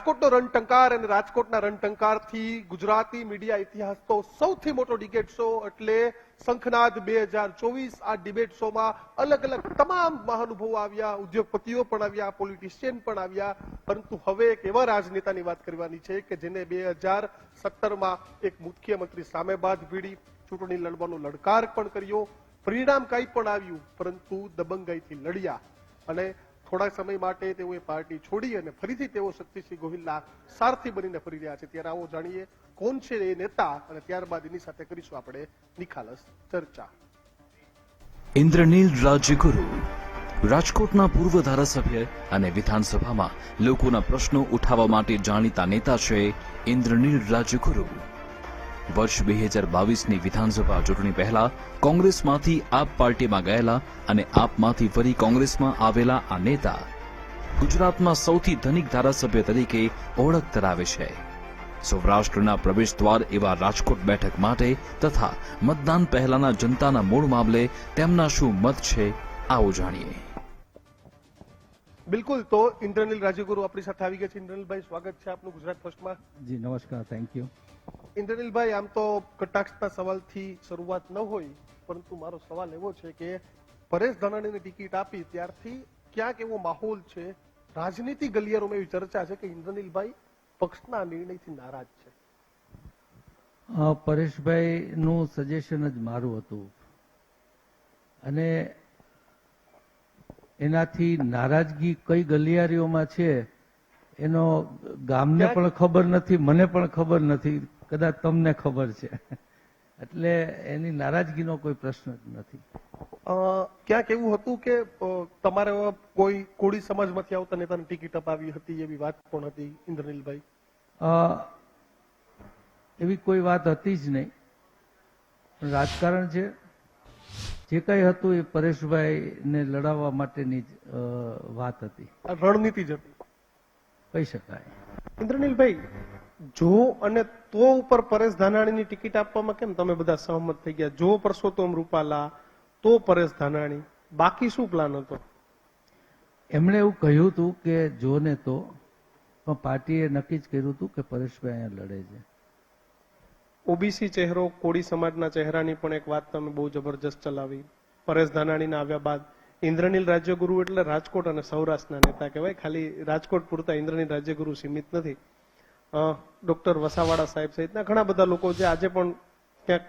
રાજકોટનો રણટંકાર અને રાજકોટના રણટંકારથી ગુજરાતી મીડિયા ઇતિહાસ તો સૌથી મોટો ડિબેટ શો એટલે શંખનાદ 2024। આ ડિબેટ શોમાં અલગ અલગ તમામ મહાનુભાવો આવ્યા, ઉદ્યોગપતિઓ પણ આવ્યા, પોલિટિશિયન પણ આવ્યા, પરંતુ હવે એક એવા રાજનેતાની વાત કરવાની છે કે જેને 2017માં એક મુખ્યમંત્રી સામે બાદ ભીડી, ચૂંટણી લડવાનો લડકાર પણ કર્યો, પરિણામ કંઈ પણ આવ્યું પરંતુ દબંગાઈથી લડ્યા અને થોડા સમય માટે તેઓએ પાર્ટી છોડી અને ફરીથી તેઓ શક્તિસિંહ ગોહિલના સારથી બનીને ફરી રહ્યા છે। ત્યારે આવો જાણીએ કોણ છે એ નેતા અને ત્યારબાદ એની સાથે કરીશું આપણે નિખાલસ ચર્ચા। ઇન્દ્રનીલ રાજ્યગુરુ રાજકોટના પૂર્વ ધારાસભ્ય અને વિધાનસભામાં લોકોના પ્રશ્નો ઉઠાવવા માટે જાણીતા નેતા છે ઇન્દ્રનીલ રાજ્યગુરુ। વર્ષ 2022ની વિધાનસભા ચૂંટણી પહેલા કોંગ્રેસમાંથી આપ પાર્ટીમાં ગયેલા અને આપમાંથી ફરી કોંગ્રેસમાં આવેલા આ નેતા ગુજરાતમાં સૌથી ધનિક ધારાસભ્ય તરીકે ઓળખ ધરાવે છે। સૌરાષ્ટ્રના પ્રવેશદ્વાર એવા રાજકોટ બેઠક માટે તથા મતદાન પહેલાના જનતાના મૂળ મામલે તેમના શું મત છે, આવો જાણીએ। બિલકુલ, તો ઇન્દ્રનીલ રાજ્યગુરુ આપણી સાથે આવી ગયા છે। ઇન્દ્રનીલભાઈ, સ્વાગત છે આપનું ગુજરાત ફર્સ્ટમાં। જી નમસ્કાર, થેન્ક યુ। ઇન્દ્રનીલભાઈ, આમ તો કટાક્ષના સવાલથી શરૂઆત ન હોય, પરંતુ મારો સવાલ એવો છે કે પરેશ ધાનાણીને ટિકિટ આપી ત્યારથી ક્યાંક એવો માહોલ છે, રાજનીતિ ગલિયારોમાં એવી ચર્ચા છે કે ઇન્દ્રનીલભાઈ પક્ષના નિર્ણયથી નારાજ છે। પરેશભાઈનું સજેશન જ મારું હતું અને એનાથી નારાજગી કઈ ગલિયારીઓમાં છે એનો ગામને પણ ખબર નથી, મને પણ ખબર નથી, કદાચ તમને ખબર છે, એટલે એની નારાજગીનો કોઈ પ્રશ્ન જ નથી। ક્યાંક એવું હતું કે તમારે કોઈ કોળી સમાજમાંથી આવતા નેતાને ટિકિટ અપાવી હતી, એવી વાત પણ હતી ઇન્દ્રનીલભાઈ? એવી કોઈ વાત હતી જ નહીં, પણ રાજકારણ છે, જે કઈ હતું એ પરેશભાઈને લડાવવા માટેની જ વાત હતી, રણનીતિ જ હતી કહી શકાય। ઇન્દ્રનીલભાઈ, જો અને તો ઉપર પરેશ ધાનાણીની ટિકિટ આપવામાં કેમ તમે બધા સહમત થઈ ગયા? જો પરસોત્તમ રૂપાલા, તો પરેશ ધાનાણી, બાકી શું પ્લાન હતો? એમણે એવું કહ્યું હતું કે જો ને તો, પણ પાર્ટીએ નક્કી જ કર્યું હતું કે પરેશભાઈ અહીંયા લડે છે। ઓબીસી ચહેરો, કોળી સમાજના ચહેરાની પણ એક વાત તમે બહુ જબરજસ્ત ચલાવી। પરેશ ધાનાણીના આવ્યા બાદ ઇન્દ્રનીલ રાજ્યગુરુ એટલે રાજકોટ અને સૌરાષ્ટ્રના નેતા કહેવાય, ખાલી રાજકોટ પૂરતા ઇન્દ્રનીલ રાજ્યગુરુ સીમિત નથી। ડોક્ટર વસાવાડા સાહેબ સહિતના ઘણા બધા લોકો જે આજે પણ ક્યાંક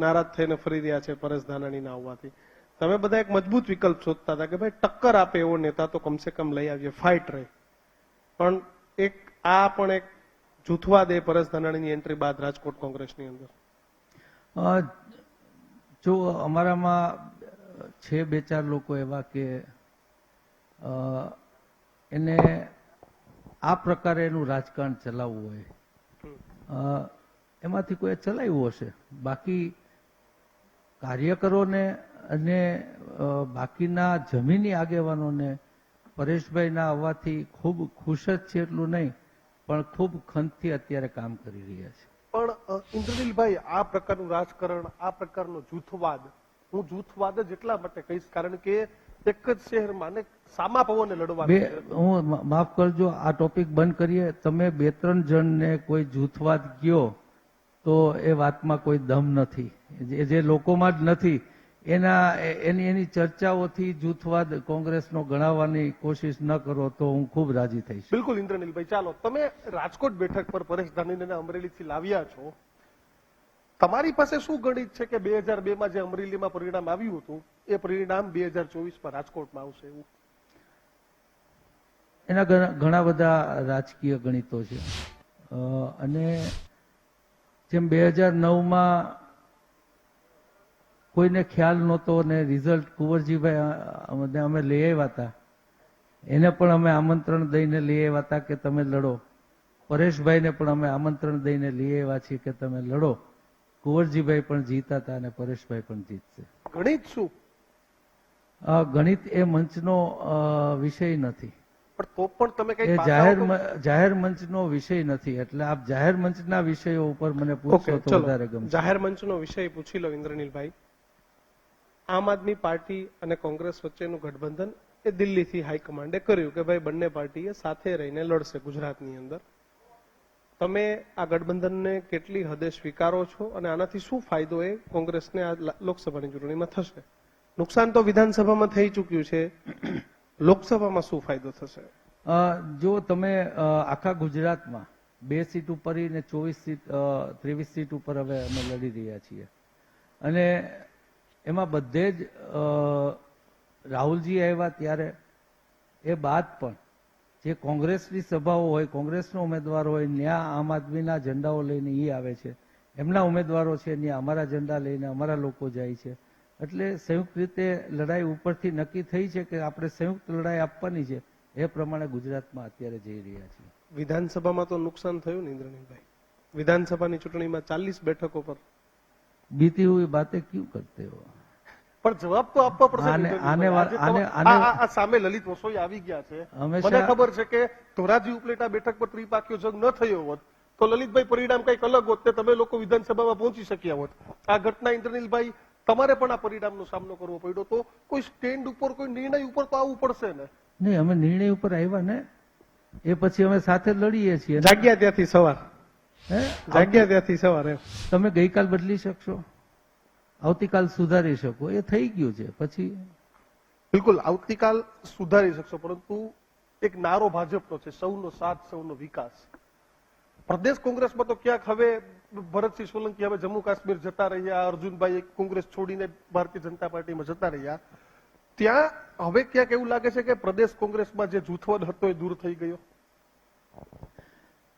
નારાજ થઈને ફરી રહ્યા છે પરેશ ધાનાણીના આવવાથી, તમે બધા એક મજબૂત વિકલ્પ શોધતા હતા કે ભાઈ ટક્કર આપે એવો નેતા તો કમસે કમ લઈ આવીએ, ફાઇટ રહે, પણ આ પણ એક જૂથવાદ એ પરેશ ધાનાણીની એન્ટ્રી બાદ રાજકોટ કોંગ્રેસની અંદર? જો અમારામાં છે બે ચાર લોકો એવા કે એને આ પ્રકારે એનું રાજકારણ ચલાવવું હોય, એમાંથી કોઈ ચલાવ્યું હશે, બાકી કાર્યકરોને અને બાકીના જમીની આગેવાનોને પરેશભાઈના આવવાથી ખૂબ ખુશ જ છે એટલું નહીં, પણ ખૂબ ખંતથી અત્યારે કામ કરી રહ્યા છે। પણ ઇન્દ્રનીલભાઈ, આ પ્રકારનું રાજકારણ, આ પ્રકારનો જૂથવાદ, હું જૂથવાદ જ એટલા માટે કહીશ કારણ કે એક જ શહેરમાં ને સામા પવને લડવાનું છે। હું માફ કરજો, આ ટોપિક બંધ કરીએ। તમે બે ત્રણ જણને કોઈ જૂથવાદ કયો તો એ વાતમાં કોઈ દમ નથી, જે લોકોમાં જ નથી એની ચર્ચાઓથી જૂથવાદ કોંગ્રેસનો ગણાવવાની કોશિશ ન કરો તો હું ખૂબ રાજી થઈશ। બિલકુલ ઇન્દ્રનીલભાઈ, ચાલો, તમે રાજકોટ બેઠક પર પરેશ ધાનાણીને અમરેલીથી લાવ્યા છો, તમારી પાસે શું ગણિત છે કે 2002માં જે અમરેલીમાં પરિણામ આવ્યું હતું એ પરિણામ 2024માં રાજકોટમાં આવશે એવું? એના ઘણા બધા રાજકીય ગણિતો છે અને જેમ 2009માં કોઈને ખ્યાલ નહોતો અને રિઝલ્ટ કુંવરજીભાઈ અમે લઈ આવ્યા હતા, એને પણ અમે આમંત્રણ દઈને લઈ આવ્યા હતા કે તમે લડો, પરેશભાઈને પણ અમે આમંત્રણ દઈને લઈ આવ્યા છીએ કે તમે લડો, કુંવરજીભાઈ પણ જીતા હતા અને પરેશભાઈ પણ જીતશે। ગણિત શું? ગણિત એ મંચનો વિષય નથી, પણ તો પણ તમે કઈ જાહેર મંચનો વિષય નથી, એટલે આપ જાહેર મંચના વિષયો ઉપર મને પૂછો તો વધારે ગમશે। જાહેર મંચનો વિષય પૂછી લો ઇન્દ્રનીલભાઈ। આમ આદમી પાર્ટી અને કોંગ્રેસ વચ્ચેનું ગઠબંધન એ દિલ્હીથી હાઈકમાન્ડે કર્યું કે ભાઈ બંને પાર્ટીએ સાથે રહીને લડશે ગુજરાતની અંદર. તમે આ ગઠબંધનને કેટલી હદે સ્વીકારો છો અને આનાથી શું ફાયદો એ કોંગ્રેસને આ લોકસભાની ચૂંટણીમાં થશે? નુકસાન તો વિધાનસભામાં થઈ ચૂક્યું છે, લોકસભામાં શું ફાયદો થશે? જો તમે આખા ગુજરાતમાં 2 સીટ ઉપર ને 23 સીટ ઉપર હવે અમે લડી રહ્યા છીએ અને એમાં બધે જ રાહુલજી આવ્યા ત્યારે એ બાદ પણ જે કોંગ્રેસની સભાઓ હોય, કોંગ્રેસનો ઉમેદવાર હોય, ત્યાં આમ આદમીના ઝંડાઓ લઈને એ આવે છે, એમના ઉમેદવારો છે ત્યાં અમારા ઝંડા લઈને અમારા લોકો જાય છે. એટલે સંયુક્ત રીતે લડાઈ ઉપરથી નક્કી થઈ છે કે આપણે સંયુક્ત લડાઈ આપવાની છે. એ પ્રમાણે ગુજરાતમાં અત્યારે જઈ રહ્યા છીએ. વિધાનસભામાં તો નુકસાન થયું ને ઇન્દ્રનીલભાઈ? વિધાનસભાની ચૂંટણીમાં 40 બેઠકો પર બીતી હુઈ બાतें ક્યું કરતે હો? પણ જવાબ તો આપવો પડશે. આ સામે લલિત વસોઈ આવી ગયા છે. મને ખબર છે કે ધોરાજી ઉપલેટા બેઠક પર ત્રિપાખીયો જંગ ન થયો હોત તો લલિતભાઈ પરિણામ કઈક અલગ હોત ને તમે લોકો વિધાનસભામાં પહોંચી શક્યા હોત. આ ઘટના ઇન્દ્રનીલભાઈ તમારે પણ આ પરિણામનો સામનો કરવો પડ્યો તો કોઈ સ્ટેન્ડ ઉપર, કોઈ નિર્ણય ઉપર તો આવવું પડશે ને? નહીં, અમે નિર્ણય ઉપર આવ્યા ને, એ પછી અમે સાથે લડીએ છીએ. જાગ્યા ત્યાંથી સવાર, જાગ્યા ત્યાંથી સવાર. તમે ગઈકાલ બદલી શકશો, આવતીકાલ સુધારી શકો, એ થઈ ગયું છે. પછી બિલકુલ આવતીકાલ સુધારી શકશો, પરંતુ એક નારો ભાજપનો છે, સૌનો સાથ સૌનો વિકાસ. પ્રદેશ કોંગ્રેસમાં તો ક્યાંક હવે ભરતસિંહ સોલંકી હવે જમ્મુ કાશ્મીર જતા રહ્યા, અર્જુનભાઈ કોંગ્રેસ છોડીને ભારતીય જનતા પાર્ટીમાં જતા રહ્યા. ત્યાં હવે ક્યાંક એવું લાગે છે કે પ્રદેશ કોંગ્રેસમાં જે જૂથવાદ હતો એ દૂર થઈ ગયો.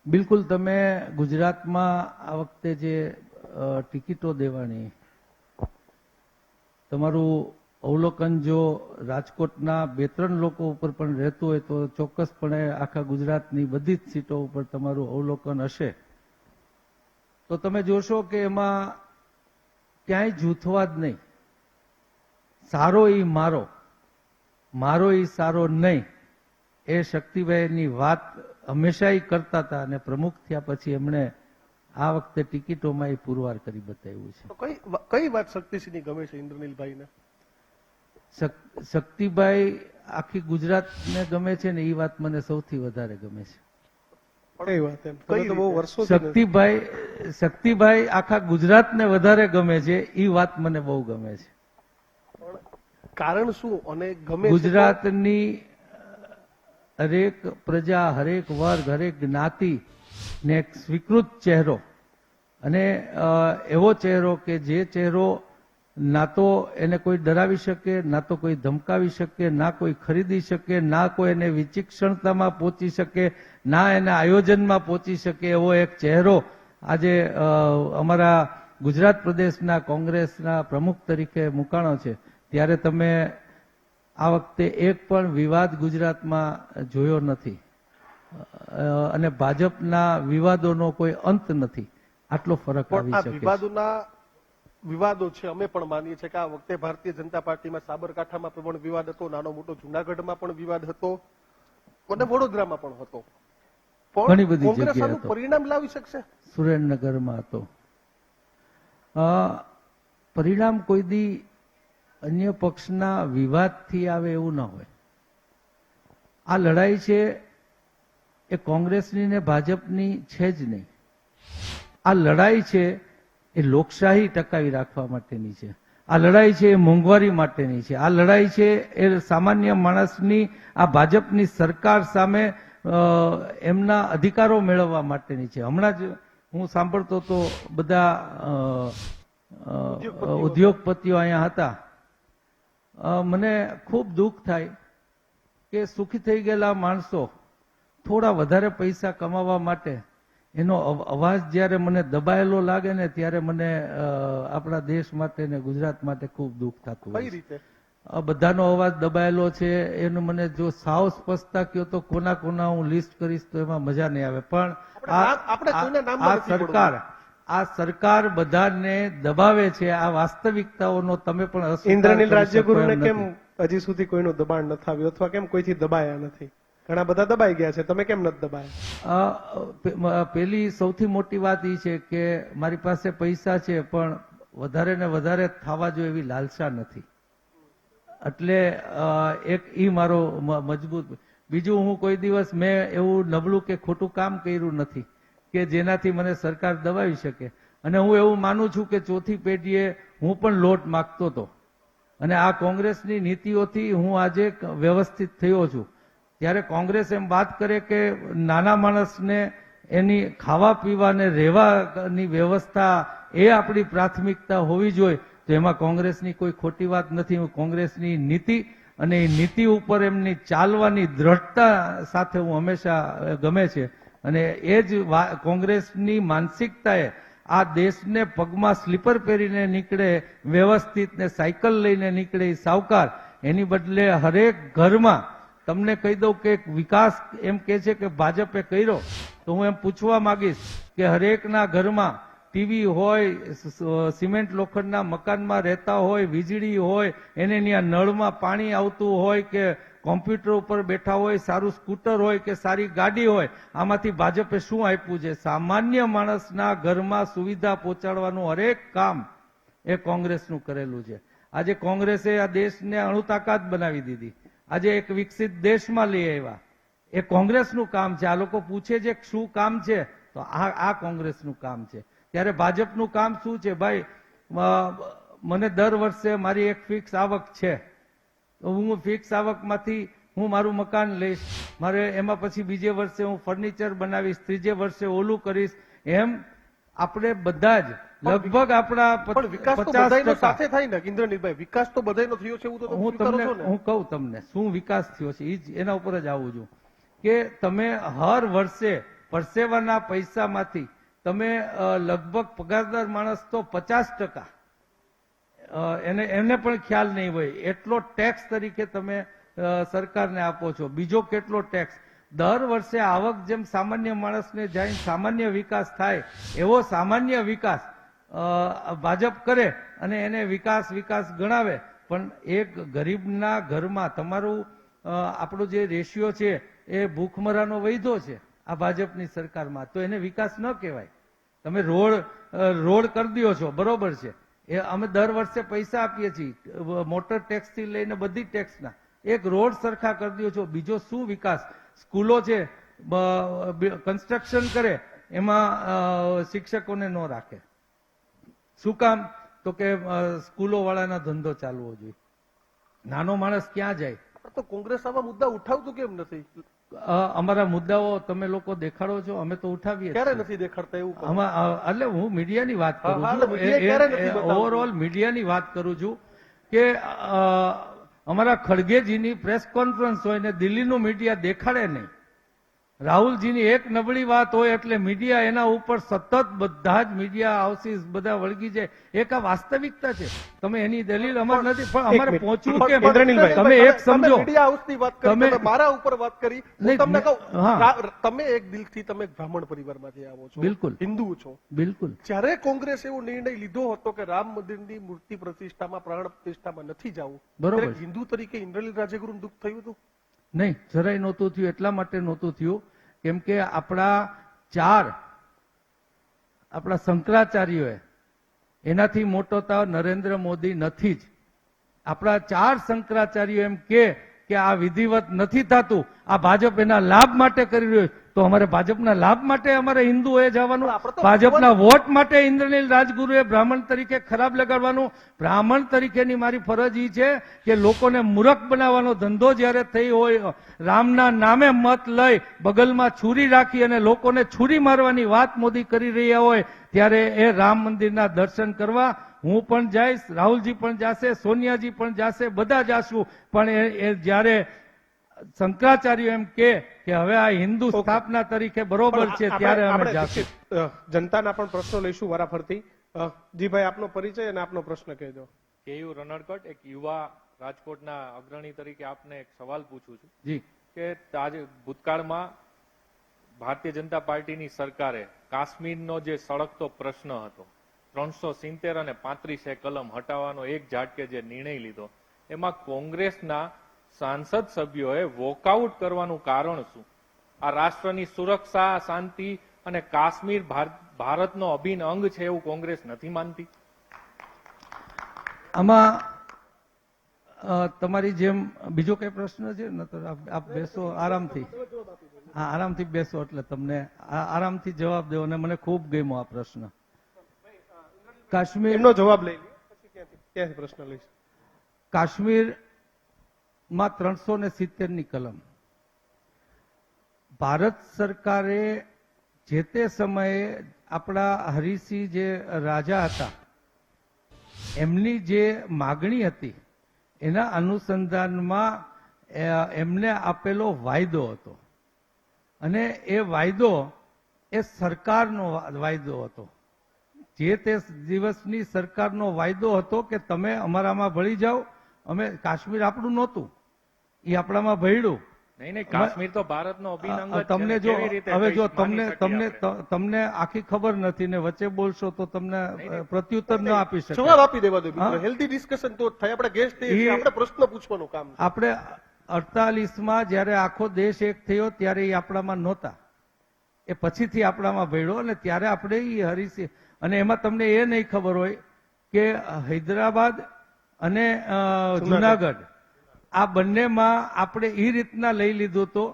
બિલકુલ. તમે ગુજરાતમાં આ વખતે જે ટિકિટો દેવાની, તમારું અવલોકન જો રાજકોટના 2-3 લોકો ઉપર પણ રહેતું હોય તો ચોક્કસપણે આખા ગુજરાતની બધી જ સીટો ઉપર તમારું અવલોકન હશે તો તમે જોશો કે એમાં ક્યાંય જૂથવાદ નહીં. સારો ઈ મારો, મારો ઈ સારો નહીં, એ શક્તિભાઈની વાત હંમેશા ઈ કરતા હતા અને પ્રમુખ થયા પછી એમણે આ વખતે ટિકિટોમાં એ પુરવાર કરી બતાવ્યું છે. તો કઈ વાત શક્તિસિંહની ગમે છે ઇન્દ્રનીલભાઈને? શક્તિભાઈ આખી ગુજરાતને ગમે છે ને એ વાત મને સૌથી વધારે ગમે છે. કઈ વાત? એમ તો બહુ વર્ષોથી શક્તિભાઈ આખા ગુજરાતને વધારે ગમે છે, એ વાત મને બહુ ગમે છે. કારણ શું? અને ગમે ગુજરાતની હરેક પ્રજા, હરેક વર્ગ, હરેક જ્ઞાતિ ને એક સ્વીકૃત ચહેરો અને એવો ચહેરો કે જે ચહેરો ના તો એને કોઈ ડરાવી શકે, ના તો કોઈ ધમકાવી શકે, ના કોઈ ખરીદી શકે, ના કોઈ એને વિચિક્ષણતામાં પહોંચી શકે, ના એના આયોજનમાં પહોંચી શકે, એવો એક ચહેરો આજે અમારા ગુજરાત પ્રદેશના કોંગ્રેસના પ્રમુખ તરીકે મુકાણો છે. ત્યારે તમે આ વખતે એક પણ વિવાદ ગુજરાતમાં જોયો નથી અને ભાજપના વિવાદોનો કોઈ અંત નથી. આટલો ફરક આવી શકે છે. વિવાદો છે, અમે પણ માનીએ છીએ કે આ વખતે ભારતીય જનતા પાર્ટીમાં સાબરકાંઠામાં પણ વિવાદ હતો, નાનો મોટો જુનાગઢમાં પણ વિવાદ હતો અને વડોદરામાં પણ હતો. ઘણી બધી કોંગ્રેસ જગ્યાએ આનું પરિણામ લાવી શકશે? સુરેન્દ્રનગરમાં હતો. પરિણામ કોઈ દી અન્ય પક્ષના વિવાદથી આવે એવું ન હોય. આ લડાઈ છે એ કોંગ્રેસની ને ભાજપની છે જ નહીં. આ લડાઈ છે એ લોકશાહી ટકાવી રાખવા માટેની છે. આ લડાઈ છે એ મોંઘવારી માટેની છે. આ લડાઈ છે એ સામાન્ય માણસની આ ભાજપની સરકાર સામે એમના અધિકારો મેળવવા માટેની છે. હમણાં જ હું સાંભળતો તો બધા ઉદ્યોગપતિઓ અહીંયા હતા. મને ખૂબ દુઃખ થાય કે સુખી થઈ ગયેલા માણસો થોડા વધારે પૈસા કમાવા માટે એનો અવાજ જ્યારે મને દબાયેલો લાગે ને ત્યારે મને આપણા દેશ માટે ને ગુજરાત માટે ખૂબ દુઃખ થતું હોય. કઈ રીતે? બધાનો અવાજ દબાયેલો છે એનું મને જો સાવ સ્પષ્ટતા કહ્યો તો કોના કોના હું લિસ્ટ કરીશ તો એમાં મજા નહીં આવે. પણ આ સરકાર બધાને દબાવે છે. આ વાસ્તવિકતાઓનો તમે પણ ઇન્દ્રનીલ રાજ્યગુરુને કેમ હજી સુધી કોઈનું દબાણ નથી આવ્યું અથવા કેમ કોઈથી દબાયા નથી? ઘણા બધા દબાઈ ગયા છે, તમે કેમ નથી દબાયા? પેલી સૌથી મોટી વાત એ છે કે મારી પાસે પૈસા છે પણ વધારે ને વધારે થવા જોઈએ એવી લાલસા નથી. એટલે એક ઈ મારો મજબૂત. બીજું, હું કોઈ દિવસ મેં એવું નબળું કે ખોટું કામ કર્યું નથી કે જેનાથી મને સરકાર દબાવી શકે. અને હું એવું માનું છું કે ચોથી પેઢીએ હું પણ લોટ માગતો હતો અને આ કોંગ્રેસની નીતિઓથી હું આજે વ્યવસ્થિત થયો છું. ત્યારે કોંગ્રેસ એમ વાત કરે કે નાના માણસને એની ખાવા પીવા ને રહેવાની વ્યવસ્થા એ આપણી પ્રાથમિકતા હોવી જોઈએ, તો એમાં કોંગ્રેસની કોઈ ખોટી વાત નથી. કોંગ્રેસની નીતિ અને એ નીતિ ઉપર એમની ચાલવાની દ્રઢતા સાથે હું હંમેશા ગમે છે. અને એ જ કોંગ્રેસની માનસિકતાએ આ દેશને પગમાં સ્લીપર પહેરીને નીકળે વ્યવસ્થિત ને સાયકલ લઈને નીકળે સાવકાર, એની બદલે હરેક ઘરમાં તમને કહી દઉં કે વિકાસ એમ કે છે કે ભાજપે કર્યો, તો હું એમ પૂછવા માંગીશ કે હરેકના ઘરમાં ટીવી હોય, સિમેન્ટ લોખંડના મકાનમાં રહેતા હોય, વીજળી હોય, એને ત્યાં નળમાં પાણી આવતું હોય કે કોમ્પ્યુટર ઉપર બેઠા હોય, સારું સ્કૂટર હોય કે સારી ગાડી હોય, આમાંથી ભાજપે શું આપ્યું છે? સામાન્ય માણસના ઘરમાં સુવિધા પહોંચાડવાનું હરેક કામ એ કોંગ્રેસનું કરેલું છે. આજે કોંગ્રેસે આ દેશને અણુતાકાત બનાવી દીધી. આજે એક વિકસિત દેશમાં લઈ આવ્યા. એ કોંગ્રેસનું કામ છે. આ લોકો પૂછે છે શું કામ છે, તો આ કોંગ્રેસનું કામ છે. ત્યારે ભાજપનું કામ શું છે? ભાઈ, મને દર વર્ષે મારી એક ફિક્સ આવક છે, તો હું ફિક્સ આવકમાંથી હું મારું મકાન લઈશ, મારે એમાં પછી બીજે વર્ષે હું ફર્નિચર બનાવીશ, ત્રીજે વર્ષે ઓલું કરીશ. એમ આપણે બધા જ લગભગ આપણા પણ વિકાસ તો 50% બધાયનો સાથે થાય ને ઇન્દ્રનીલભાઈ, વિકાસ તો બધાયનો થયો છે એવું તો તમે હું સ્વીકારો તમને છો ને? હું કહું તમને શું વિકાસ થયો છે, એના ઉપર જ આવું છું કે તમે હર વર્ષે પરસેવાના પૈસામાંથી તમે લગભગ પગારદાર માણસ તો 50% એને પણ ખ્યાલ નહીં હોય એટલો ટેક્સ તરીકે તમે સરકારને આપો છો. બીજો કેટલો ટેક્સ દર વર્ષે આવક જેમ સામાન્ય માણસને જાય સામાન્ય વિકાસ થાય એવો સામાન્ય વિકાસ ભાજપ કરે અને એને વિકાસ ગણાવે. પણ એક ગરીબના ઘરમાં તમારું આપણો જે રેશિયો છે એ ભૂખમરાનો વૈધો છે આ ભાજપની સરકારમાં, તો એને વિકાસ ન કહેવાય. તમે રોડ કરી દો છો, બરોબર છે, એ અમે દર વર્ષે પૈસા આપીએ છીએ, મોટર ટેક્સ થી લઈને બધી ટેક્સના. એક રોડ સરખા કરી દો છો, બીજો શું વિકાસ? સ્કૂલો છે, કન્સ્ટ્રક્શન કરે, એમાં શિક્ષકોને ન રાખે. શું કામ? તો કે સ્કૂલો વાળાના ધંધો ચાલવો જોઈએ. નાનો માણસ ક્યાં જાય? તો કોંગ્રેસ આવા મુદ્દા ઉઠાવતું કેમ નથી? અમારા મુદ્દાઓ તમે લોકો દેખાડો છો, અમે તો ઉઠાવીએ. ક્યારે નથી દેખાડતા એવું? એટલે હું મીડિયાની વાત કરું હા, એટલે મીડિયા ક્યારે નથી છું, બતાવતું? ઓવરઓલ મીડિયાની વાત કરું છું કે અમારા ખડગેજીની પ્રેસ કોન્ફરન્સ હોય ને દિલ્હીનું મીડિયા દેખાડે નહીં. રાહુલજીની એક નબળી વાત હોય એટલે મીડિયા એના ઉપર સતત બધા જ મીડિયા હાઉસીસ બધા વળગી જાય. એક આ વાસ્તવિકતા છે. તમે એની દલીલ અમાર નથી, પણ અમારે પહોંચવું કેમ? તમે એક સમજો, મીડિયા હાઉસની વાત કરી, તમે- તમે મારા ઉપર વાત કરી. હું નહીં, તમને કહું, હા. તમે એક દિલથી તમે એક બ્રાહ્મણ પરિવારમાંથી આવો છો, બિલકુલ. હિન્દુ છો. બિલકુલ જ્યારે કોંગ્રેસ એવો નિર્ણય લીધો હતો કે રામ મંદિરની મૂર્તિ પ્રતિષ્ઠામાં, પ્રાણ પ્રતિષ્ઠામાં નથી જવું, બરોબર. ત્યારે હિન્દુ તરીકે ઇન્દ્રનીલ રાજ્યગુરુનું દુઃખ થયું હતું? નહીં, જરાય નહોતું થયું. એટલા માટે નહોતું થયું કેમ કે આપણા શંકરાચાર્યોએ એનાથી મોટો તો નરેન્દ્ર મોદી નથી જ. આપણા 4 શંકરાચાર્યો એમ કે આ વિધિવત નથી થતું, આ ભાજપ એના લાભ માટે કરી રહ્યો છે, તો અમારે ભાજપના લાભ માટે અમારે હિન્દુઓએ જવાનું? પણ આપણે તો ભાજપના વોટ માટે ઇન્દ્રનીલ રાજગુરુએ બ્રાહ્મણ તરીકે ખરાબ લગાડવાનું? બ્રાહ્મણ તરીકેની મારી ફરજ એ છે કે લોકોને મૂર્ખ બનાવવાનો ધંધો જ્યારે થઈ હોય, રામના નામે મત લઈ બગલમાં છુરી રાખી અને લોકોને છુરી મારવાની વાત મોદી કરી રહ્યા હોય, ત્યારે એ રામ મંદિરના દર્શન કરવા હું પણ જઈશ, રાહુલજી પણ જશે, સોનિયાજી પણ જશે, બધા જાશું. પણ એ જ્યારે શંકરાચાર્ય એમ કે હવે આ હિન્દુ સ્થાપના તરીકે બરોબર છે, ત્યારે અમે જાશું. જનતાના પણ પ્રશ્નો લઈશું વારાફરતી. જી ભાઈ, આપનો પરિચય અને આપનો પ્રશ્ન કહેજો. કેયુ રનડકટ, એક યુવા રાજકોટના અગ્રણી તરીકે આપને એક સવાલ પૂછું છું જી, કે આજે ભૂતકાળમાં ભારતીય જનતા પાર્ટીની સરકારે કાશ્મીરનો જે સળગતો પ્રશ્ન હતો, 370 અને 35 કલમ હટાવવાનો એક ઝાટકે જે નિર્ણય લીધો, એમાં કોંગ્રેસના સાંસદ સભ્યોએ વોકઆઉટ કરવાનું કારણ શું? આ રાષ્ટ્રની સુરક્ષા, શાંતિ અને કાશ્મીર ભારતનો અભિન્ન અંગ છે એવું કોંગ્રેસ નથી માનતી? આમાં તમારી જેમ બીજો કઈ પ્રશ્ન છે નતર આપ બેસો આરામથી. હા, આરામથી બેસો એટલે તમને આરામથી જવાબ દો. અને મને ખૂબ ગમ્યો આ પ્રશ્ન. કાશ્મીર એમનો જવાબ લઈ લઈએ પછી ક્યાંથી પ્રશ્ન લઈશ. કાશ્મીરમાં 370 ની કલમ ભારત સરકારે જે તે સમયે આપણા હરિસિંહ જે રાજા હતા એમની જે માગણી હતી એના અનુસંધાનમાં એમને આપેલો વાયદો હતો. અને એ વાયદો એ સરકારનો વાયદો હતો. જે તે દિવસની સરકારનો વાયદો હતો કે તમે અમારામાં ભળી જાઓ. અમે કાશ્મીર આપણું નહોતું, એ આપણામાં ભળ્યું. નહીં, કાશ્મીર તો ભારતનો અભિન્ન અંગ જ છે. તમને ને જો કેવી રીતે હવે જો માની તમને શકીએ આપણે? તમને આખી ખબર નથી ને વચ્ચે બોલશો તો તમને પ્રત્યુત્તર ન આપી શકે. જવાબ આપી દેવા દો મિત્રો. હા? હેલ્ધી ડિસ્કશન તો થાય. આપણે ગેસ્ટ આપણે પ્રશ્ન પૂછવાનું કામ છે. આપણે 48માં જયારે આખો દેશ એક થયો ત્યારે એ આપણામાં નહોતા, એ પછીથી આપણામાં ભળ્યો. અને ત્યારે આપણે એ હરિસિંહ અને એમાં તમને એ નહીં ખબર હોય કે હૈદરાબાદ અને જુનાગઢ આ બંનેમાં આપણે એ રીતના લઈ લીધું તો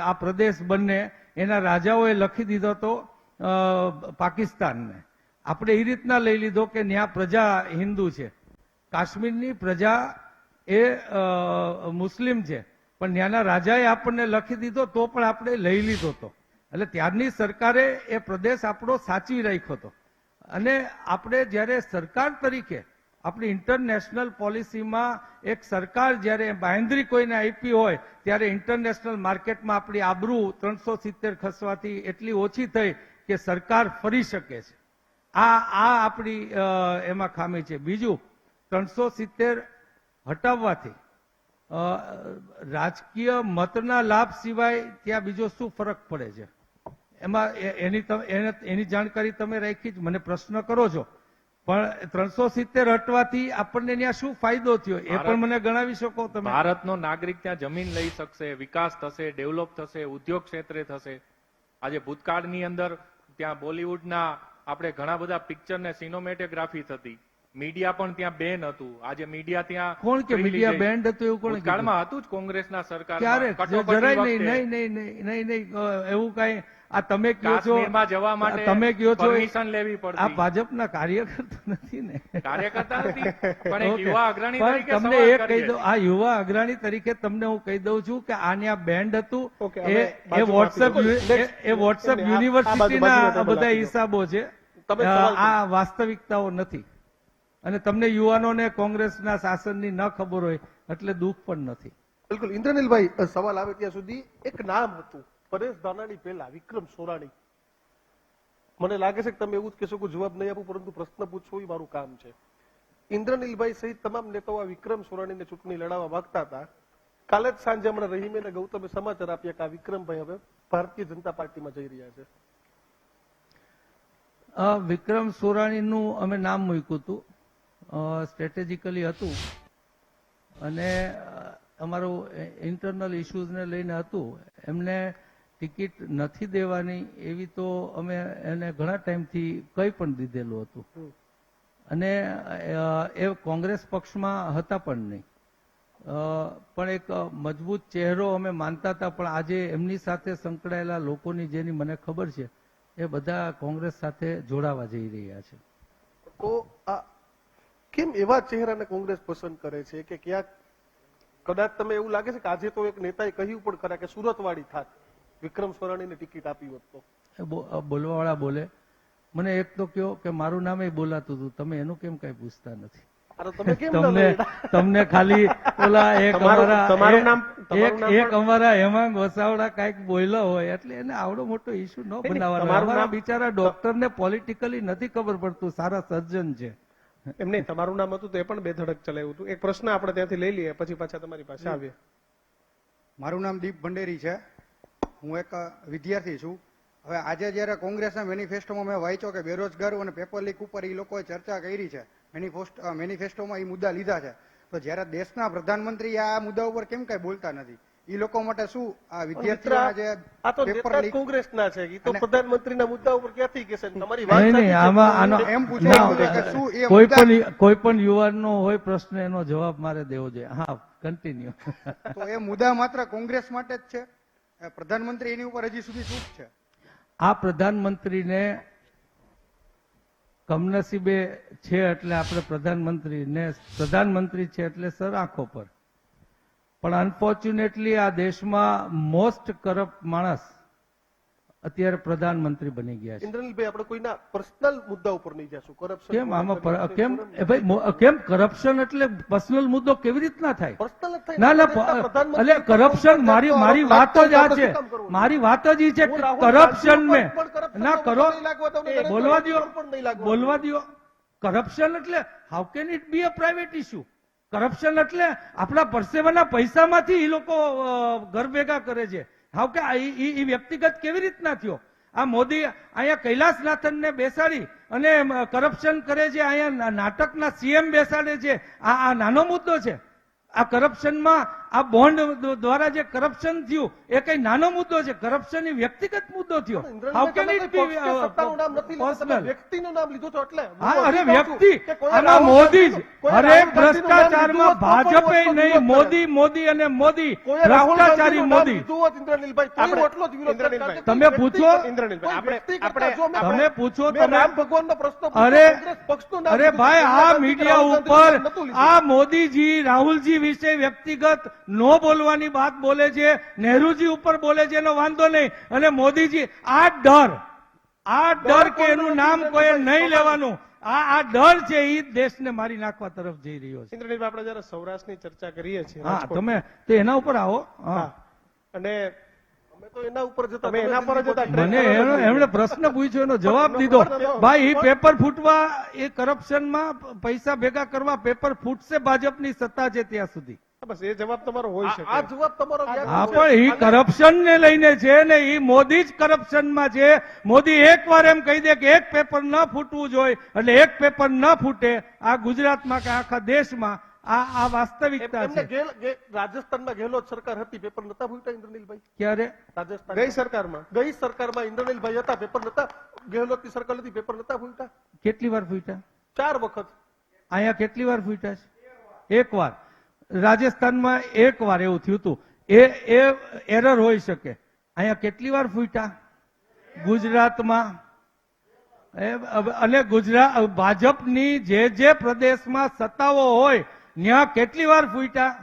આ પ્રદેશ બંને એના રાજાઓએ લખી દીધો તો પાકિસ્તાનને. આપણે એ રીતના લઈ લીધો કે ત્યાં પ્રજા હિન્દુ છે, કાશ્મીરની પ્રજા એ મુસ્લિમ છે, પણ ત્યાંના રાજાએ આપણને લખી દીધો તો પણ આપણે લઈ લીધો હતો. એટલે ત્યારની સરકારે એ પ્રદેશ આપણો સાચવી રાખ્યો હતો. અને આપણે જ્યારે સરકાર તરીકે આપણી ઇન્ટરનેશનલ પોલિસીમાં એક સરકાર જ્યારે બાંહેધરી કોઈને આપી હોય ત્યારે ઇન્ટરનેશનલ માર્કેટમાં આપણી આબરૂ 370 ખસવાથી એટલી ઓછી થઈ કે સરકાર ફરી શકે છે. આ આપણી એમાં ખામી છે. બીજું 370 હટાવવાથી રાજકીય મતના લાભ સિવાય ત્યાં બીજો શું ફરક પડે છે? એમાં એની જાણકારી તમે રાખી જ મને પ્રશ્ન કરો છો, પણ 370 હટવાથી આપણને ત્યાં શું ફાયદો થયો એ પણ મને ગણાવી શકો તમે? ભારતનો નાગરિક ત્યાં જમીન લઈ શકશે, વિકાસ થશે, ડેવલપ થશે, ઉદ્યોગ ક્ષેત્રે થશે. આજે ભૂતકાળની અંદર ત્યાં બોલિવૂડના આપણે ઘણા બધા પિક્ચર ને સિનેમેટોગ્રાફી થતી, મીડિયા પણ ત્યાં બેન હતું. આજે મીડિયા ત્યાં કોણ કે મીડિયા બેન્ડ હતું એવું કોણ? ભૂતકાળમાં હતું જ કોંગ્રેસના ક્યારે? સરકારમાં. જરાય નહીં. એવું કઈ આ તમે કયો છો કાશ્મીરમાં જવા માટે તમે કયો છો પરમિશન લેવી આ પડતી. ભાજપના કાર્યકર્તા નથી ને? કાર્યકર્તા નથી, પણ એક ઓકે. યુવા અગ્રણી પણ તરીકે તમને સવાલ એક કહી કરીએ દઉં, આ યુવા અગ્રણી તરીકે તમને હું કહી દઉં છું કે આ ત્યાં બેન્ડ હતું. ઓકે, હવે એ બાજુમાં વોટ્સએપ આપી દો. વોટ્સએપ એમને આ યુનિવર્સિટીના બાજુમાં આ બધા આપી દો. હિસાબો છે. તમે સવાલ આ વાસ્તવિકતાઓ નથી. અને તમને યુવાનોને કોંગ્રેસના શાસનની ન ખબર હોય એટલે દુઃખ પણ નથી. બિલકુલ. ઇન્દ્રનીલભાઈ, સવાલ આવે ત્યાં સુધી એક નામ હતું પરેશ ધાનાણી પહેલા વિક્રમ સોરાણી. મને લાગે છે કે તમે એવું જ કહેશો કે જવાબ નહીં આપું, પરંતુ પ્રશ્ન પૂછવો એ મારું કામ છે. ઇન્દ્રનીલભાઈ સહિત તમામ નેતાઓ આ વિક્રમ સોરાણીને ચૂંટણી લડાવવા માંગતા હતા. કાલે જ સાંજે હમણાં રહીમે અને ગૌતમે સમાચાર આપ્યા કે આ વિક્રમભાઈ હવે ભારતીય જનતા પાર્ટીમાં જઈ રહ્યા છે. વિક્રમ સોરાણીનું અમે નામ મૂક્યું હતું, સ્ટ્રેટેજિકલી હતું અને અમારું ઇન્ટરનલ ઇશ્યુઝને લઈને હતું. એમને ટિકિટ નથી દેવાની એવી તો અમે એને ઘણા ટાઈમથી કહી પણ દીધેલું હતું. અને એ કોંગ્રેસ પક્ષમાં હતા પણ નહીં, પણ એક મજબૂત ચહેરો અમે માનતા હતા. પણ આજે એમની સાથે સંકળાયેલા લોકોની જેની મને ખબર છે એ બધા કોંગ્રેસ સાથે જોડાવા જઈ રહ્યા છે. તો આ કેમ એવા ચહેરાને કોંગ્રેસ પસંદ કરે છે કે ક્યાંક કદાચ તમે એવું લાગે છે કે આજે તો એક નેતાએ કહ્યું પણ ખરા કે સુરતવાળી થાત વિક્રમ સોરાણીને ટિકિટ આપી હોત તો? બોલવાવાળા બોલે. મને એક તો કયો કે મારું નામ બોલાતું હતું, તમે એનું કેમ કઈ પૂછતા નથી? અરે તમે કેમ ન તમને લડ્યા? તમને ખાલી ઓલા એક તમારું નામ એક અમારા હેમાંગ વસાવડા કઈક બોલ્યો હોય એટલે એને આવડો મોટો ઇશ્યુ ન બનાવવાનો. તમારું અમારા નામ- બિચારા ડોક્ટરને પોલિટિકલી નથી ખબર પડતું, સારા સર્જન છે. એમ નહીં, તમારું નામ હતું તો એ પણ બે ધડક ચલાવ્યું હતું. એક પ્રશ્ન આપણે ત્યાંથી લઈ લઈએ પછી પાછા તમારી પાસે આવીએ. મારું નામ દીપ ભંડેરી છે. હું એક વિદ્યાર્થી છું. હવે આજે જ્યારે કોંગ્રેસના મેનિફેસ્ટોમાં મેં વાંચ્યો કે બેરોજગારો અને પેપર લીક ઉપર એ લોકોએ ચર્ચા કરી છે, મેનિફેસ્ટોમાં એ મુદ્દા લીધા છે, તો જ્યારે દેશના પ્રધાનમંત્રી આ મુદ્દા ઉપર કેમ કઈ બોલતા નથી? એ લોકો માટે શું આ મિત્ર, વિદ્યાર્થીઓના જે આ તો પેપર નેતા જ લીક કોંગ્રેસના છે ઈ તો અને- પ્રધાનમંત્રીના મુદ્દા ઉપર ક્યાંથી કહેશે તમારી વાત નહીં સાચી નહીં છે. આમાં આનો એમ પૂછવા ના, માંગે કે શું એ કોઈ મુદ્દા- પણ કોઈ પણ યુવાનનો હોય પ્રશ્ન એનો જવાબ મારે દેવો જોઈએ. હા, કન્ટિન્યુ. તો એ મુદ્દા માત્ર કોંગ્રેસ માટે જ છે? પ્રધાનમંત્રી એની ઉપર હજી સુધી ચૂપ છે? આ પ્રધાનમંત્રીને કમનસીબે છે એટલે આપણે પ્રધાનમંત્રી છે એટલે સર આંખો પર. પણ અનફોર્ચ્યુનેટલી આ દેશમાં મોસ્ટ કરપ્ટ માણસ અત્યારે પ્રધાનમંત્રી બની ગયા છે. ઇન્દ્રનીલભાઈ, આપણે કોઈના પર્સનલ મુદ્દા ઉપર નહીં જશું. કરપ્શન કેમ આમાં કેમ કરપ્શન એટલે પર્સનલ મુદ્દો કેવી રીતના થાય? પર્સનલ જ થાય. ના ના પ્રધાનમંત્રી એટલે કરપ્શન મારી વાત જ આ છે. મારી વાત જ ઈ છે કે કરપ્શન મેં ના કરો. બોલવા દ્યો, બોલવા દ્યો. કરપ્શન એટલે how can it be a private issue? Corruption એટલે આપણા પરસેવાના પૈસામાંથી એ લોકો ઘર ભેગા કરે છે. હાઉ કે એ વ્યક્તિગત કેવી રીતના થયો? આ મોદી અહીંયા કૈલાસનાથનને બેસાડી અને કરપ્શન કરે છે, અહીંયા નાટકના સીએમ બેસાડે છે. આ નાનો મુદ્દો છે? આ કરપ્શનમાં આ બોન્ડ દ્વારા જે કરપ્શન થયું એ કઈ નાનો મુદ્દો છે? કરપ્શન એ વ્યક્તિગત મુદ્દો થયો. How can it be personal? વ્યક્તિનું નામ લીધું તો એટલે હા, અરે વ્યક્તિ આમાં મોદી જ. અરે ભ્રષ્ટાચારમાં ભાજપે નહીં, મોદી મોદી અને મોદી, ભ્રષ્ટાચારી મોદી. તમે પૂછો, તમે પૂછો, તમે ભગવાનનો પ્રશ્ન અરે ભાઈ, આ મીડિયા ઉપર આ મોદીજી રાહુલજી વિશે વ્યક્તિગત નો બોલવાની વાત બોલે છે, નહેરુજી ઉપર બોલે છે એનો વાંધો નહીં. અને મોદીજી આ ડર કે એનું નામ કોઈ નહીં લેવાનું, આ ડર છે એ દેશને મારી નાખવા તરફ જઈ રહ્યો છે. ઇન્દ્રનીલભાઈ, આપણે જયારે સૌરાષ્ટ્રની ચર્ચા કરીએ છીએ હા, રાજકોટ, તમે તો એના ઉપર આવો. હા, અને અમે તો એના ઉપર જતા, તમે એના પર જ હતા. મને એમણે પ્રશ્ન પૂછ્યો એનો જવાબ દીધો. ભાઈ, એ પેપર ફૂટવા, એ કરપ્શનમાં પૈસા ભેગા કરવા પેપર ફૂટશે ભાજપની સત્તા છે ત્યાં સુધી. બસ એ જવાબ તમારો હોઈ શકે. આ જવાબ તમારો હા, પણ એ કરપ્શન ને લઈને છે ને, એ મોદી જ કરપ્શનમાં છે. મોદી એકવાર એમ કહી દે કે એક પેપર ન ફૂટવું જોઈએ એટલે એક પેપર ન ફૂટે. આ ગુજરાતમાં કે આખા દેશમાં આ વાસ્તવિકતા છે. રાજસ્થાનમાં ગેહલોત સરકાર હતી, પેપર નતા ફૂટ્યા ઇન્દ્રનીલભાઈ? ક્યારે? રાજસ્થાન ગઈ સરકારમાં ગઈ સરકારમાં ઇન્દ્રનીલભાઈ હતા, પેપર નતા? ગેહલોતની સરકાર હતી, પેપર નતા ફૂટ્યા? કેટલી વાર ફૂટ્યા? 4 વખત. અહીંયા કેટલી વાર ફૂટ્યા છે? એક વાર. રાજસ્થાનમાં એક વાર એવું થયું હતું. એ એરર હોઈ શકે. અહીંયા કેટલી વાર ફૂટ્યા? ગુજરાતમાં અને ભાજપની જે પ્રદેશમાં સત્તાઓ હોય ત્યાં કેટલી વાર ફૂટ્યા?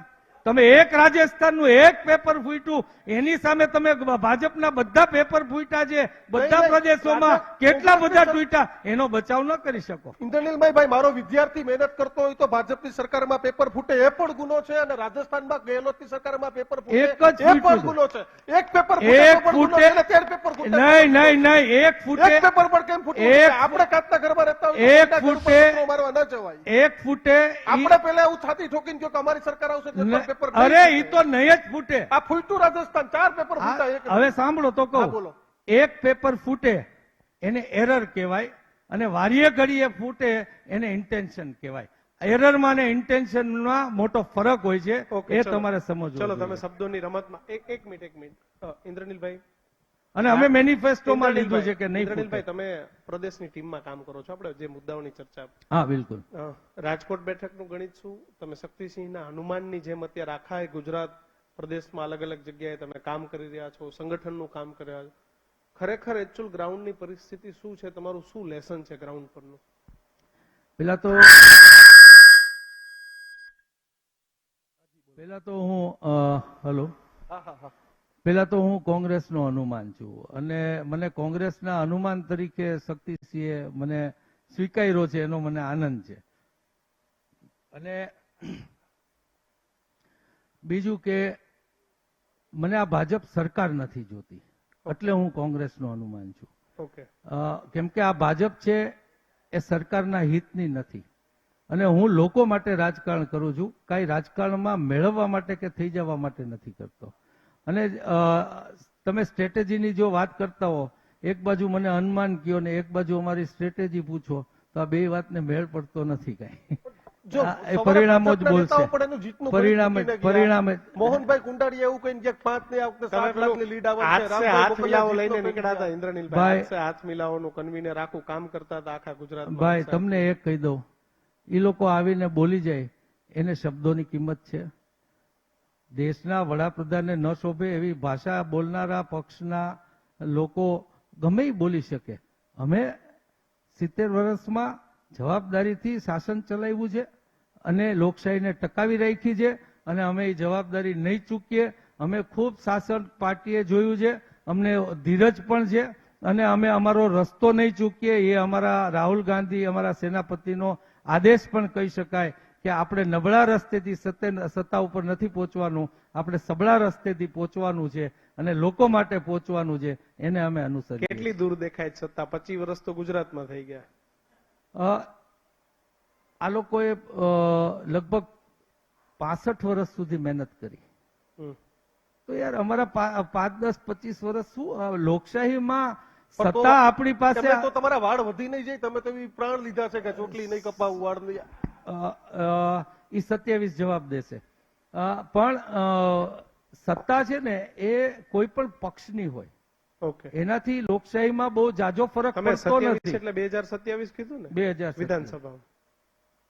તમે એક રાજસ્થાનનું એક પેપર ફૂટ્યું, એની સામે તમે ભાજપના બધા પેપર ફૂટ્યા છે બધા પ્રદેશોમાં, કેટલા બધા ફૂટ્યા, એનો બચાવ ન કરી શકો. ઇન્દ્રનીલભાઈ, ભાઈ, મારો વિદ્યાર્થી મહેનત કરતો હોય તો ભાજપની સરકારમાં પેપર ફૂટે એ પણ ગુનો છે, અને રાજસ્થાનમાં ગેહલોતની સરકારમાં પેપર ફૂટે એક જ એ પણ ફૂટ્યું. ગુનો છે. એક પેપર એક ફૂટે પેપર ફૂટે નહીં, એક ફૂટે, એક પેપર પણ કેમ ફૂટે? એક આપણે કાચના ઘરમાં રહેતા હોય એક તો ફૂટે, પથ્થરો મારવા ન જવાય. એક ફૂટે આપણે પેલા એવું છાતી ઠોકીને કહ્યું કે અમારી સરકાર આવશે તો પેપર નહીં અરે, ફૂટે. ઈ તો નહીં જ ફૂટે. આ ફૂટ્યું રાજસ્થાન, 4 પેપર ફૂટ્યા. એક હવે સાંભળો તો હા, કહું. બોલો. એક પેપર ફૂટે એને એરર કહેવાય, અને વારીએ ઘડીએ ફૂટે એને ઇન્ટેન્શન કહેવાય. એરરમાં ને ઇન્ટેન્શનમાં મોટો ફરક હોય છે, ઓકે, એ ચલો. તમારે સમજવું ચલો, તમે જોઈએ. શબ્દોની રમતમાં એક મિનિટ ઇન્દ્રનીલભાઈ, અને અમે મેનિફેસ્ટોમાં લીધું છે કે નહીં ઇન્દ્રનીલભાઈ, ફૂટે. તમે પ્રદેશની ટીમમાં કામ કરો છો. આપણે જે મુદ્દાઓની ચર્ચા, હા, બિલકુલ. રાજકોટ બેઠકનું ગણિત શું? તમે શક્તિસિંહના હનુમાનની જેમ અત્યારે આખા ગુજરાત પ્રદેશમાં અલગ અલગ જગ્યાએ તમે કામ કરી રહ્યા છો, સંગઠનનું કામ કરી રહ્યા છો. ખરેખર એકચ્યુઅલ ગ્રાઉન્ડની પરિસ્થિતિ શું છે? તમારું શું લેસન છે ગ્રાઉન્ડ પરનું? પેલા તો હું હલો હા, હા, હા. પેલા તો હું કોંગ્રેસનો હનુમાન છું, અને મને કોંગ્રેસના હનુમાન તરીકે શક્તિસિંહે મને સ્વીકાર્યો છે, એનો મને આનંદ છે. અને બીજું કે મને આ ભાજપ સરકાર નથી જોતી, એટલે હું કોંગ્રેસનો હનુમાન છું. ઓકે, કેમ કે આ ભાજપ છે એ સરકારના હિતની નથી, અને હું લોકો માટે રાજકારણ કરું છું, કાંઈ રાજકારણમાં મેળવવા માટે કે થઈ જવા માટે નથી કરતો. અને તમે સ્ટ્રેટેજીની જો વાત કરતા હો, એક બાજુ મને હનુમાન કયો ને એક બાજુ અમારી સ્ટ્રેટેજી પૂછો, તો આ બે વાતને મેળ પડતો નથી કાંઈ. જો એ પરિણામો જ ભાજપના બોલશે. નેતાઓ પણ એનું જીતનું પરિણામે- ગણિત મૂકીને ગયા. પરિણામે- મોહનભાઈ કુંડારીએ એવું કહીને ગયા કે 5 ને આ વખતે 7 લાખની લીડ આવશે. હાથ સે રામભાઈ હાથ મોકલિયા મિલાવો જીતનો લઈને કહીને નીકળ્યા હતા ગયા. ઇન્દ્રનીલભાઈ. ભાઈ- હાથ સે હાથ મિલાવોનું કન્વીનર આખું કામ કરતા હતા આખા ગુજરાતમાં. ભાઈ તમને એક કહી દઉં, એ લોકો આવીને બોલી જાય એને શબ્દોની કિંમત છે. દેશના વડાપ્રધાનને ન શોભે એવી ભાષા બોલનારા પક્ષના લોકો ગમે ઈ બોલી શકે. અમે 70 વર્ષમાં જવાબદારીથી શાસન ચલાવ્યું છે અને લોકશાહીને ટકાવી રાખી છે અને અમે એ જવાબદારી નહીં ચૂકીએ. અમે ખૂબ શાસન પાર્ટીએ જોયું છે, અમને ધીરજ પણ છે અને અમે અમારો રસ્તો નહીં ચૂકીએ. એ અમારા રાહુલ ગાંધી અમારા સેનાપતિનો આદેશ પણ કહી શકાય કે આપણે નબળા રસ્તેથી સત્તા ઉપર નથી પહોંચવાનું, આપણે સબળા રસ્તેથી પહોંચવાનું છે અને લોકો માટે પહોંચવાનું છે. એને અમે અનુસરીએ. કેટલી દૂર દેખાય છે સત્તા? 25 વર્ષ તો ગુજરાતમાં થઈ ગયા. આ લોકોએ લગભગ 65 વર્ષ સુધી મહેનત કરી. હમ. તો યાર અમારા 5, 10, 25 વર્ષ શું લોકશાહીમાં પણ તો સત્તા આપણી પાસે તમે તો તમારા વાળ વધી નહીં જાય. તમે તો એવી પ્રાણ લીધા છે કે ચોટલી નહીં કપાવું, વાળ નહીં. એ 27 જવાબ દેશે. પણ સત્તા છે ને એ કોઈ પણ પક્ષની હોય, ઓકે. એનાથી લોકશાહીમાં બહુ જાજો ફરક તમે પડતો 27 નથી. એટલે 2027 કીધું ને 2027. વિધાનસભામાં?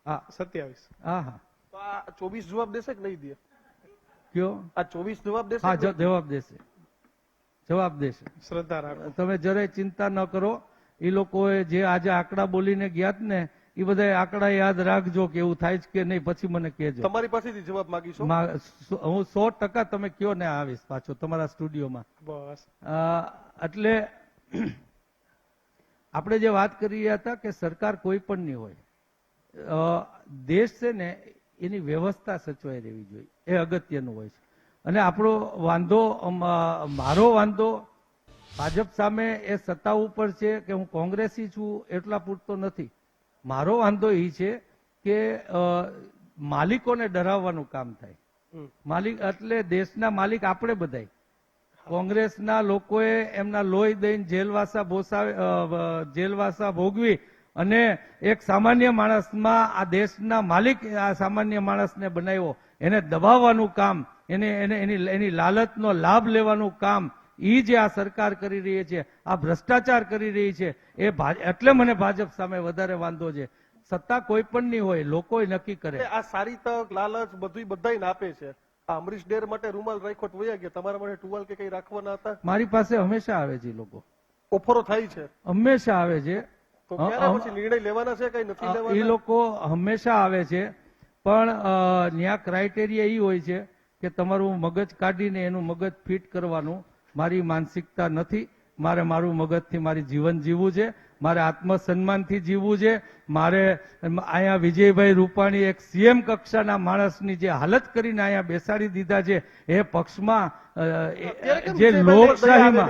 હા 27. હા તો આ 24 જવાબ દેશે કે નહીં દે? કયો? આ 24 જવાબ દેશે હા કે નહીં? જવાબ દેશે, જવાબ દેશે. શ્રદ્ધા રાખો. તમે જરાય ચિંતા ન કરો. એ લોકોએ જે આજે આંકડા બોલીને ગયા જ ને એ બધા આંકડા યાદ રાખજો કે એવું થાય છે કે નહીં, પછી મને કહેજો. તમારી પાસેથી જવાબ માંગીશું. હું 100% તમે કયો ને આવીશ પાછો તમારા સ્ટુડિયોમાં. બસ. એટલે આપણે જે વાત કરી રહ્યા હતા કે સરકાર કોઈ પણ ની હોય, દેશ છે ને એની વ્યવસ્થા સચવાઈ રહેવી જોઈએ, એ અગત્યનું હોય છે. અને આપણો વાંધો, મારો વાંધો ભાજપ સામે એ સત્તા ઉપર છે કે હું કોંગ્રેસી છું એટલા પૂરતો નથી. મારો વાંધો એ છે કે માલિકોને ડરાવવાનું કામ થાય. માલિક એટલે દેશના માલિક આપણે બધાય. કોંગ્રેસના લોકોએ એમના લોહી દઈને જેલવાસા ભોગવી અને એક સામાન્ય માણસમાં આ દેશના માલિક આ સામાન્ય માણસને બનાવ્યો. એને દબાવવાનું કામ, એની લાલચનો લાભ લેવાનું કામ એ જે આ સરકાર કરી રહી છે, આ ભ્રષ્ટાચાર કરી રહી છે, એટલે મને ભાજપ સામે વધારે વાંધો છે. સત્તા કોઈ પણ નહીં હોય, લોકો નક્કી કરે. આ સારી તક, લાલચ બધું બધાય આપે છે. આ અમરીશ ડેર માટે રૂમાલ રાખ્યો તો વયા ગયા. તમારા માટે ટુવાલ કે કઈ રાખવાના હતા? મારી પાસે હંમેશા આવે છે લોકો, ઓફરો થાય છે હંમેશા આવે છે. તો ક્યારે પછી નિર્ણય લેવાના છે કઈ નથી એ લેવાના? લોકો હંમેશા આવે છે, પણ ત્યાં ક્રાઇટેરિયા એ હોય છે કે તમારું મગજ કાઢીને એનું મગજ ફિટ કરવાનું. મારી માનસિકતા નથી. મારે મારું મગજથી મારી જીવન જીવવું છે, મારે આત્મસન્માનથી જીવવું છે. મારે અહીંયા વિજયભાઈ રૂપાણી એક સીએમ કક્ષાના માણસની જે હાલત કરીને અહીંયા બેસાડી દીધા છે, એ પક્ષમાં જે લોકશાહીમાં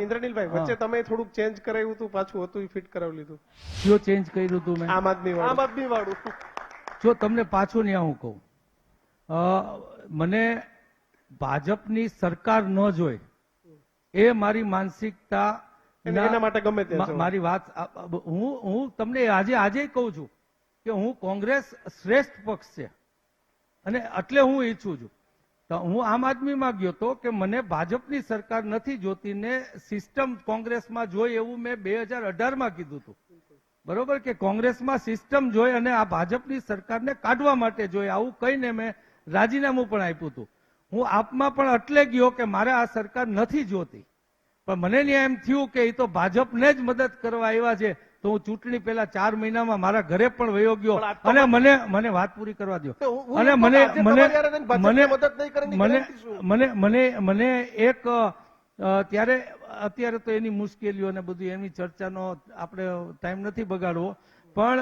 ઇન્દ્રનીલભાઈ વચ્ચે તમે થોડુંક ચેન્જ કરાવ્યું હતું, પાછું હતું એ ફિટ કરાવી લીધું. કયો ચેન્જ કર્યું હતું મેં? આમ આદમી વાળું. આમ આદમી વાળું. જો તમને પાછું ન્યા હું કહું, મને ભાજપની સરકાર ન જોઈ એ મારી માનસિકતા. એના માટે ગમે તે મારી વાત હું તમને આજે કહું છું કે હું કોંગ્રેસ શ્રેષ્ઠ પક્ષ છે અને એટલે હું ઈચ્છું છું. તો હું આમ આદમીમાં ગયો તો કે મને ભાજપની સરકાર નથી જોતી ને સિસ્ટમ કોંગ્રેસમાં જોઈ એવું મેં 2018માં કીધું હતું. બરોબર કે કોંગ્રેસમાં સિસ્ટમ જોઈ અને આ ભાજપની સરકારને કાઢવા માટે જોઈ, આવું કહીને મેં રાજીનામું પણ આપ્યું હતું. હું આપમાં પણ એટલે ગયો કે મારે આ સરકાર નથી જોતી, પણ મને ત્યાં એમ થયું કે એ તો ભાજપને જ મદદ કરવા આવ્યા છે. તો હું ચૂંટણી પહેલા 4 મહિનામાં મારા ઘરે પણ વયો ગયો અને મને વાત પૂરી કરવા દો. અને મને એક અત્યારે તો એની મુશ્કેલીઓ ને બધું એની ચર્ચાનો આપણે ટાઈમ નથી બગાડવો, પણ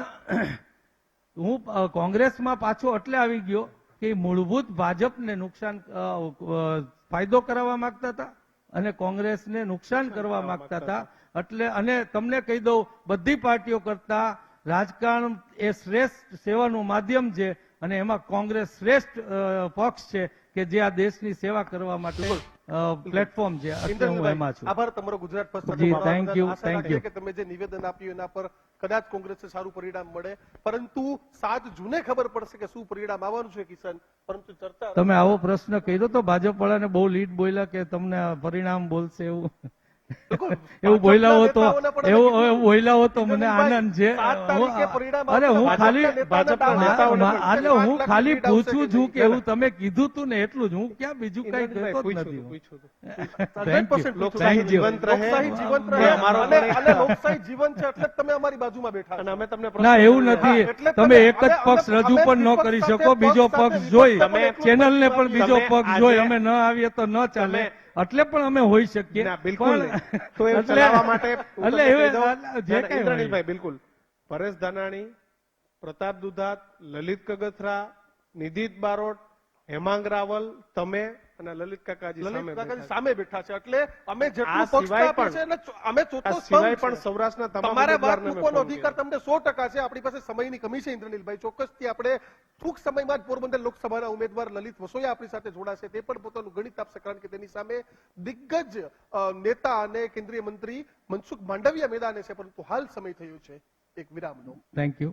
હું કોંગ્રેસમાં પાછો એટલે આવી ગયો કે મૂળભૂત ભાજપને નુકસાન ફાયદો કરાવવા માંગતા હતા અને કોંગ્રેસને નુકસાન કરવા માંગતા હતા. એટલે અને તમને કહી દઉં, બધી પાર્ટીઓ કરતા રાજકારણ એ શ્રેષ્ઠ સેવાનું માધ્યમ છે અને એમાં કોંગ્રેસ શ્રેષ્ઠ પક્ષ છે કે જે આ દેશની સેવા કરવા માટે પ્લેટફોર્મ છે એટલે હું એમાં છું. આભાર તમારો ગુજરાત ફર્સ્ટ સાથે જી, જોડાવા thank બદલ. you, આશા thank રાખીએ you. કે તમે જે નિવેદન આપ્યું એના પર કદાચ કોંગ્રેસને સારું પરિણામ મળે, પરંતુ 7 જૂને ખબર પડશે કે શું પરિણામ આવવાનું છે કિશન. પરંતુ ચર્ચા તમે આવો પ્રશ્ન કર્યો તો ભાજપ વાળાને બહુ લીડ બોલ્યા કે તમને આ પરિણામ બોલશે એવું એવું બોલ્યા હો તો એવું બોલ્યા હો તો મને આનંદ છે. 7 તારીખે પરિણામ અરે હું આવશે. ખાલી ભાજપના નેતાઓને પણ એટલે હું 5 લાખ ખાલી લીડ આવશે પૂછું કે છું નહીં? કે એવું તમે કીધું તું ને એટલું જ. હું ક્યાં બીજું કઈ ઇન્દ્રનીલભાઈ, કહેતો જ પૂછ્યું નથી. હતું, પૂછ્યું હતું. Thank you. 100% લોકશાહી Thank you. જીવંત રહે. લોકશાહી જીવંત ને રહે અમારો અને પણ અને લોકશાહી જીવંત છે એટલે જ તમે અમારી બાજુમાં બેઠા અને છો. અમે તમને ના એવું પ્રશ્ન નથી. હા, એટલે તમે તમે એક જ અમે- પક્ષ અમે રજૂ પણ ન વિપક્ષ કરી સાથે શકો, બીજો પક્ષ સાથે પક્ષ વિપક્ષ જોઈ સાથે એટલું ચેનલ ને પણ તમે બીજો આજે- પક્ષ જોઈ અમે ન આવીએ તો ન ચાલે, તમે- એટલે પણ અમે હોઈ શકીએ. ના, બિલકુલ નહીં. તો એ એટલે- ચલાવવા માટે હું એટલે તમને એવું કહી દઉં. જે ના, ના, કંઈ હોય. ઇન્દ્રનીલભાઈ, બિલકુલ પરેશ ધાનાણી, પ્રતાપ દુધાત, લલિત કગથરા, નિધિત બારોટ, હેમાંગ રાવલ, તમે અને લલિત કાકાજી સામે લલિત કાકાજી બેઠા સામે બેઠા છે એટલે અમે આ જેટલું પક્ષ સિવાય આપીએ છે પણ- એટલે અમે છે. ચોથો આ સિવાય સ્તંભ પણ છે. સૌરાષ્ટ્રના તમામ તમારે વાત ઉમેદવારને મેં મૂકવાનો ફોન અધિકાર કર્યો. તમને 100% છે. આપણી પાસે સમયની કમી છે ઇન્દ્રનીલભાઈ. ચોક્કસથી આપણે ટૂંક સમયમાં જ પોરબંદર લોકસભાના ઉમેદવાર લલિત વસોયા આપણી સાથે જોડાશે. તે પણ પોતાનું ગણિત આપશે, કારણ કે તેની સામે દિગ્ગજ નેતા અને કેન્દ્રીય મંત્રી મનસુખ માંડવિયા મેદાને છે. પરંતુ હાલ સમય થયો છે એક વિરામનો. Thank you.